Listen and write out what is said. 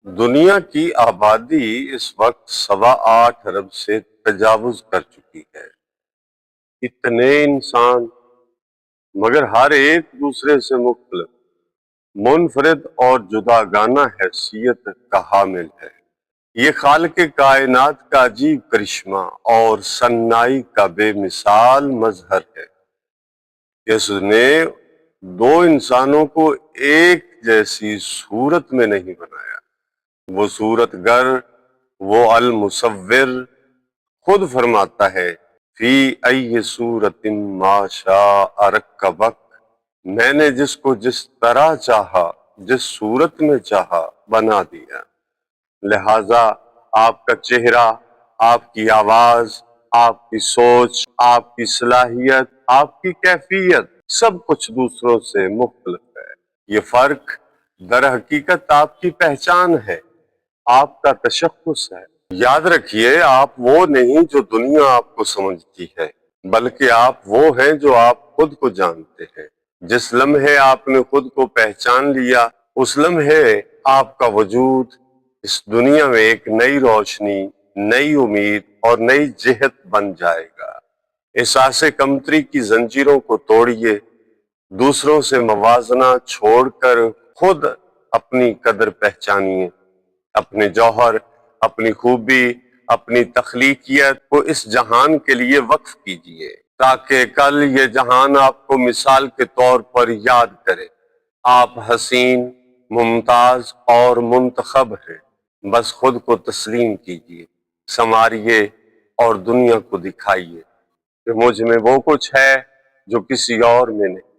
دنیا کی آبادی اس وقت 8.25 ارب سے تجاوز کر چکی ہے۔ اتنے انسان، مگر ہر ایک دوسرے سے مختلف، منفرد اور جداگانہ حیثیت کا حامل ہے۔ یہ خالق کائنات کا عجیب کرشمہ اور صنائی کا بے مثال مظہر ہے کہ اس نے دو انسانوں کو ایک جیسی صورت میں نہیں بنایا۔ وہ صورت گر، وہ المصور خود فرماتا ہے فی ای صورت ما شاء رکبک، میں نے جس کو جس طرح چاہا، جس صورت میں چاہا بنا دیا۔ لہٰذا آپ کا چہرہ، آپ کی آواز، آپ کی سوچ، آپ کی صلاحیت، آپ کی کیفیت، سب کچھ دوسروں سے مختلف ہے۔ یہ فرق در حقیقت آپ کی پہچان ہے، آپ کا تشخص ہے۔ یاد رکھیے، آپ وہ نہیں جو دنیا آپ کو سمجھتی ہے، بلکہ آپ وہ ہیں جو آپ خود کو جانتے ہیں۔ جس لمحے آپ نے خود کو پہچان لیا، اس لمحے آپ کا وجود اس دنیا میں ایک نئی روشنی، نئی امید اور نئی جہت بن جائے گا۔ احساس کمتری کی زنجیروں کو توڑیے، دوسروں سے موازنہ چھوڑ کر خود اپنی قدر پہچانیے، اپنے جوہر، اپنی خوبی، اپنی تخلیقیت کو اس جہان کے لیے وقف کیجیے، تاکہ کل یہ جہان آپ کو مثال کے طور پر یاد کرے۔ آپ حسین، ممتاز اور منتخب ہیں۔ بس خود کو تسلیم کیجیے، سنواریے اور دنیا کو دکھائیے کہ مجھ میں وہ کچھ ہے جو کسی اور میں نہیں۔